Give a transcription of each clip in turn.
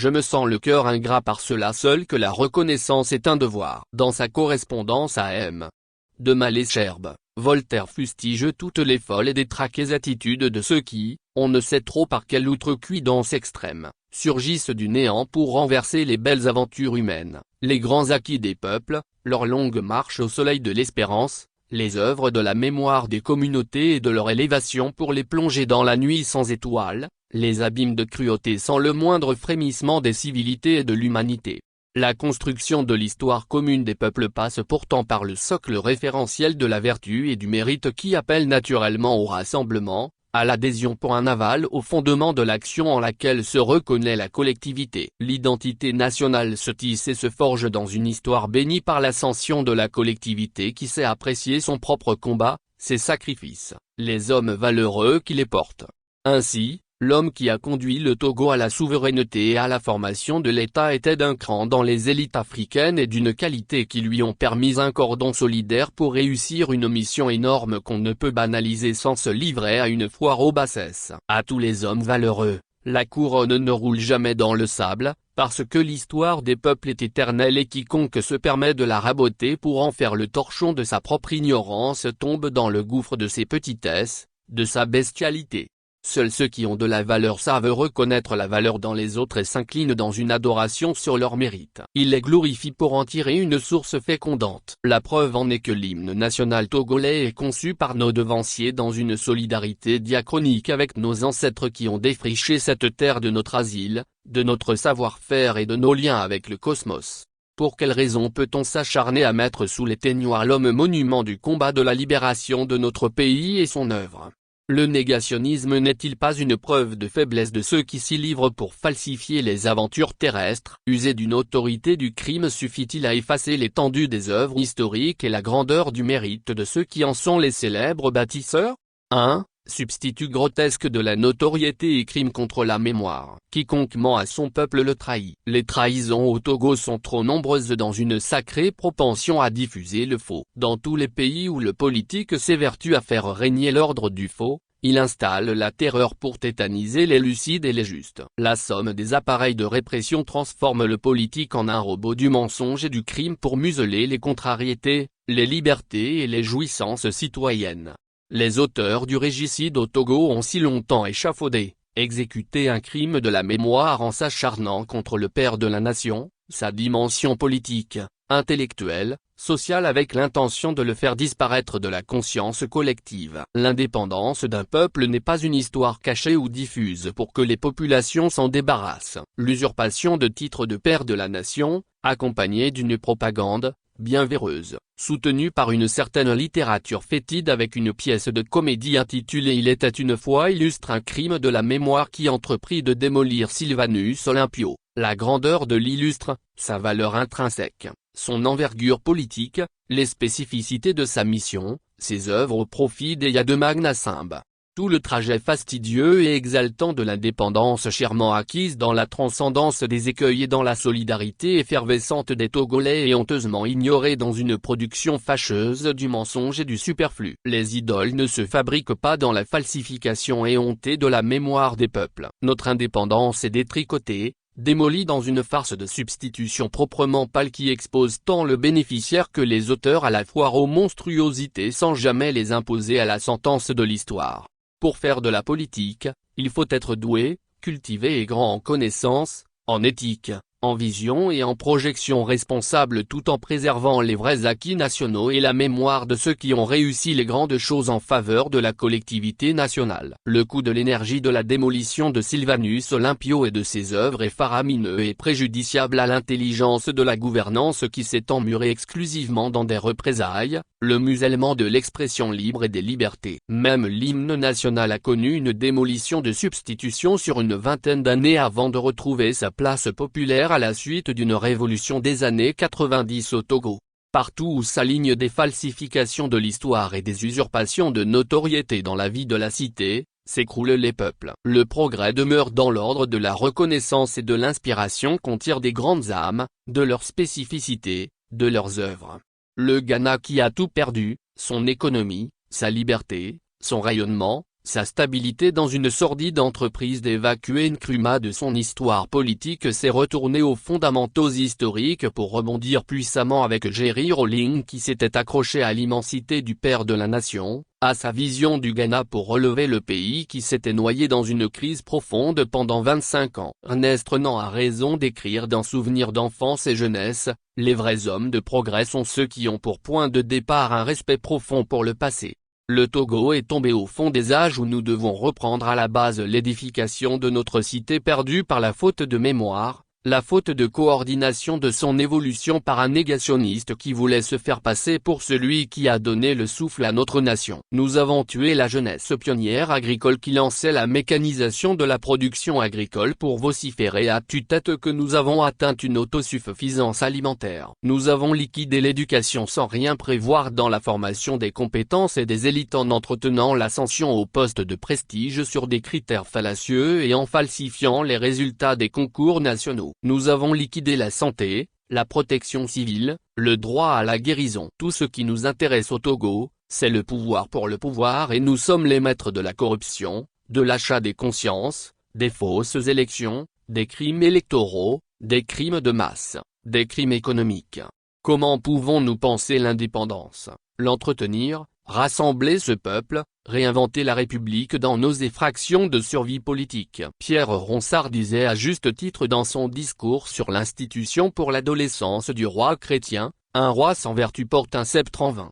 Je me sens le cœur ingrat par cela seul que la reconnaissance est un devoir. Dans sa correspondance à M. de Malesherbes, Voltaire fustige toutes les folles et détraquées attitudes de ceux qui, on ne sait trop par quelle outrecuidance extrême, surgissent du néant pour renverser les belles aventures humaines, les grands acquis des peuples, leur longue marche au soleil de l'espérance, les œuvres de la mémoire des communautés et de leur élévation pour les plonger dans la nuit sans étoiles, les abîmes de cruauté sans le moindre frémissement des civilités et de l'humanité. La construction de l'histoire commune des peuples passe pourtant par le socle référentiel de la vertu et du mérite qui appelle naturellement au rassemblement, à l'adhésion pour un aval au fondement de l'action en laquelle se reconnaît la collectivité. L'identité nationale se tisse et se forge dans une histoire bénie par l'ascension de la collectivité qui sait apprécier son propre combat, ses sacrifices, les hommes valeureux qui les portent. Ainsi, l'homme qui a conduit le Togo à la souveraineté et à la formation de l'État était d'un cran dans les élites africaines et d'une qualité qui lui ont permis un cordon solidaire pour réussir une mission énorme qu'on ne peut banaliser sans se livrer à une foire aux bassesses. À tous les hommes valeureux, la couronne ne roule jamais dans le sable, parce que l'histoire des peuples est éternelle et quiconque se permet de la raboter pour en faire le torchon de sa propre ignorance tombe dans le gouffre de ses petitesses, de sa bestialité. Seuls ceux qui ont de la valeur savent reconnaître la valeur dans les autres et s'inclinent dans une adoration sur leur mérite. Ils les glorifient pour en tirer une source fécondante. La preuve en est que l'hymne national togolais est conçu par nos devanciers dans une solidarité diachronique avec nos ancêtres qui ont défriché cette terre de notre asile, de notre savoir-faire et de nos liens avec le cosmos. Pour quelle raison peut-on s'acharner à mettre sous les teignoirs l'homme monument du combat de la libération de notre pays et son œuvre ? Le négationnisme n'est-il pas une preuve de faiblesse de ceux qui s'y livrent pour falsifier les aventures terrestres? User d'une autorité du crime suffit-il à effacer l'étendue des œuvres historiques et la grandeur du mérite de ceux qui en sont les célèbres bâtisseurs? 1. Substitut grotesque de la notoriété et crime contre la mémoire. Quiconque ment à son peuple le trahit. Les trahisons au Togo sont trop nombreuses dans une sacrée propension à diffuser le faux. Dans tous les pays où le politique s'évertue à faire régner l'ordre du faux, il installe la terreur pour tétaniser les lucides et les justes. La somme des appareils de répression transforme le politique en un robot du mensonge et du crime pour museler les contrariétés, les libertés et les jouissances citoyennes. Les auteurs du régicide au Togo ont si longtemps échafaudé, exécuté un crime de la mémoire en s'acharnant contre le père de la nation, sa dimension politique, intellectuelle, sociale avec l'intention de le faire disparaître de la conscience collective. L'indépendance d'un peuple n'est pas une histoire cachée ou diffuse pour que les populations s'en débarrassent. L'usurpation de titre de père de la nation, accompagnée d'une propagande, bien véreuse, soutenue par une certaine littérature fétide avec une pièce de comédie intitulée Il était une fois illustre un crime de la mémoire qui entreprit de démolir Sylvanus Olympio. La grandeur de l'illustre, sa valeur intrinsèque, son envergure politique, les spécificités de sa mission, ses œuvres au profit des Yad Magna Symb. Tout le trajet fastidieux et exaltant de l'indépendance chèrement acquise dans la transcendance des écueils et dans la solidarité effervescente des Togolais et honteusement ignoré dans une production fâcheuse du mensonge et du superflu. Les idoles ne se fabriquent pas dans la falsification éhontée de la mémoire des peuples. Notre indépendance est détricotée, démolie dans une farce de substitution proprement pâle qui expose tant le bénéficiaire que les auteurs à la foire aux monstruosités sans jamais les imposer à la sentence de l'histoire. Pour faire de la politique, il faut être doué, cultivé et grand en connaissance, en éthique, en vision et en projection responsable tout en préservant les vrais acquis nationaux et la mémoire de ceux qui ont réussi les grandes choses en faveur de la collectivité nationale. Le coût de l'énergie de la démolition de Sylvanus Olympio et de ses œuvres est faramineux et préjudiciable à l'intelligence de la gouvernance qui s'est emmurée exclusivement dans des représailles, le musellement de l'expression libre et des libertés. Même l'hymne national a connu une démolition de substitution sur une vingtaine d'années avant de retrouver sa place populaire à la suite d'une révolution des années 90 au Togo. Partout où s'alignent des falsifications de l'histoire et des usurpations de notoriété dans la vie de la cité, s'écroulent les peuples. Le progrès demeure dans l'ordre de la reconnaissance et de l'inspiration qu'on tire des grandes âmes, de leurs spécificités, de leurs œuvres. Le Ghana qui a tout perdu, son économie, sa liberté, son rayonnement, sa stabilité dans une sordide entreprise d'évacuer Nkrumah de son histoire politique s'est retournée aux fondamentaux historiques pour rebondir puissamment avec Jerry Rawlings qui s'était accroché à l'immensité du père de la nation, à sa vision du Ghana pour relever le pays qui s'était noyé dans une crise profonde pendant 25 ans. Ernest Renan a raison d'écrire dans Souvenirs d'enfance et jeunesse, « Les vrais hommes de progrès sont ceux qui ont pour point de départ un respect profond pour le passé. » Le Togo est tombé au fond des âges où nous devons reprendre à la base l'édification de notre cité perdue par la faute de mémoire, la faute de coordination de son évolution par un négationniste qui voulait se faire passer pour celui qui a donné le souffle à notre nation. Nous avons tué la jeunesse pionnière agricole qui lançait la mécanisation de la production agricole pour vociférer à tue-tête que nous avons atteint une autosuffisance alimentaire. Nous avons liquidé l'éducation sans rien prévoir dans la formation des compétences et des élites en entretenant l'ascension au poste de prestige sur des critères fallacieux et en falsifiant les résultats des concours nationaux. Nous avons liquidé la santé, la protection civile, le droit à la guérison. Tout ce qui nous intéresse au Togo, c'est le pouvoir pour le pouvoir et nous sommes les maîtres de la corruption, de l'achat des consciences, des fausses élections, des crimes électoraux, des crimes de masse, des crimes économiques. Comment pouvons-nous penser l'indépendance, l'entretenir, rassembler ce peuple, réinventer la République dans nos effractions de survie politique? Pierre Ronsard disait à juste titre dans son discours sur l'institution pour l'adolescence du roi chrétien, « Un roi sans vertu porte un sceptre en vain. »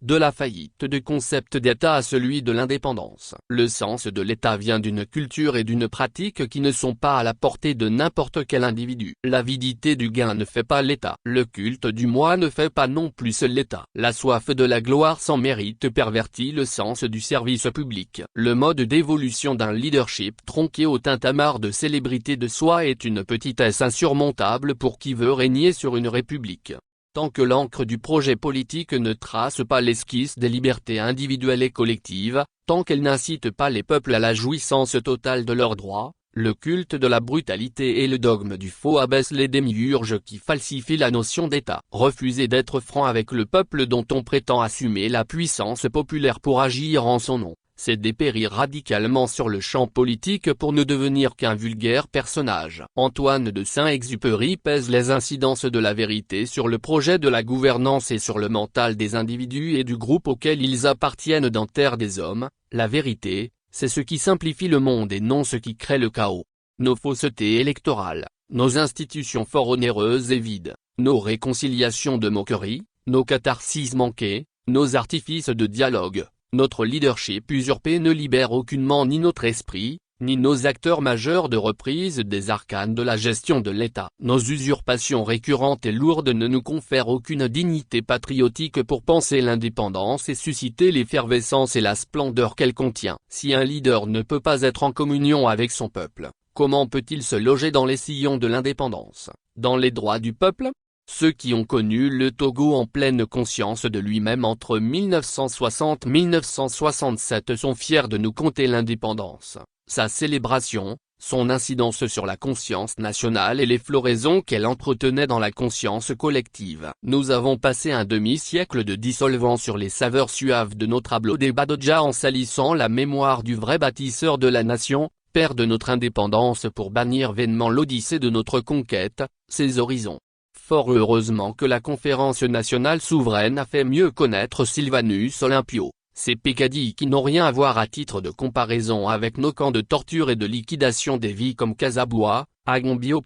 De la faillite du concept d'État à celui de l'indépendance. Le sens de l'État vient d'une culture et d'une pratique qui ne sont pas à la portée de n'importe quel individu. L'avidité du gain ne fait pas l'État. Le culte du moi ne fait pas non plus l'État. La soif de la gloire sans mérite pervertit le sens du service public. Le mode d'évolution d'un leadership tronqué au tintamarre de célébrité de soi est une petitesse insurmontable pour qui veut régner sur une république. Tant que l'encre du projet politique ne trace pas l'esquisse des libertés individuelles et collectives, tant qu'elle n'incite pas les peuples à la jouissance totale de leurs droits, le culte de la brutalité et le dogme du faux abaissent les démiurges qui falsifient la notion d'État. Refuser d'être franc avec le peuple dont on prétend assumer la puissance populaire pour agir en son nom, c'est dépérir radicalement sur le champ politique pour ne devenir qu'un vulgaire personnage. Antoine de Saint-Exupéry pèse les incidences de la vérité sur le projet de la gouvernance et sur le mental des individus et du groupe auquel ils appartiennent dans Terre des Hommes. La vérité, c'est ce qui simplifie le monde et non ce qui crée le chaos. Nos faussetés électorales, nos institutions fort onéreuses et vides, nos réconciliations de moquerie, nos catharsis manquées, nos artifices de dialogue, notre leadership usurpé ne libère aucunement ni notre esprit, ni nos acteurs majeurs de reprise des arcanes de la gestion de l'État. Nos usurpations récurrentes et lourdes ne nous confèrent aucune dignité patriotique pour penser l'indépendance et susciter l'effervescence et la splendeur qu'elle contient. Si un leader ne peut pas être en communion avec son peuple, comment peut-il se loger dans les sillons de l'indépendance, dans les droits du peuple? Ceux qui ont connu le Togo en pleine conscience de lui-même entre 1960 et 1967 sont fiers de nous conter l'indépendance, sa célébration, son incidence sur la conscience nationale et les floraisons qu'elle entretenait dans la conscience collective. Nous avons passé un demi-siècle de dissolvant sur les saveurs suaves de notre tableau des Badoja en salissant la mémoire du vrai bâtisseur de la nation, père de notre indépendance pour bannir vainement l'odyssée de notre conquête, ses horizons. Fort heureusement que la conférence nationale souveraine a fait mieux connaître Sylvanus Olympio, ces peccadilles qui n'ont rien à voir à titre de comparaison avec nos camps de torture et de liquidation des vies comme Casabois, Agombio.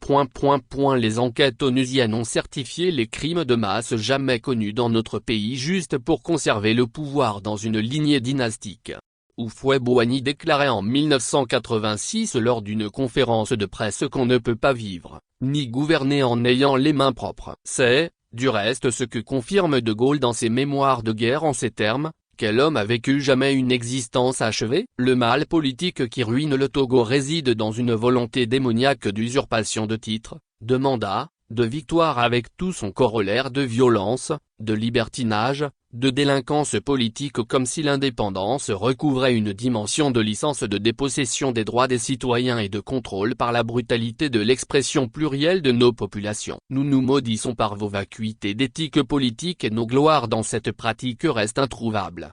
Les enquêtes onusiennes ont certifié les crimes de masse jamais connus dans notre pays juste pour conserver le pouvoir dans une lignée dynastique. Houphouët-Boigny déclarait en 1986 lors d'une conférence de presse qu'on ne peut pas vivre, ni gouverner en ayant les mains propres. C'est, du reste ce que confirme De Gaulle dans ses mémoires de guerre en ces termes, quel homme a vécu jamais une existence achevée? Le mal politique qui ruine le Togo réside dans une volonté démoniaque d'usurpation de titres, de mandats, de victoire avec tout son corollaire de violence, de libertinage, de délinquance politique comme si l'indépendance recouvrait une dimension de licence de dépossession des droits des citoyens et de contrôle par la brutalité de l'expression plurielle de nos populations. Nous nous maudissons par vos vacuités d'éthique politique et nos gloires dans cette pratique restent introuvables.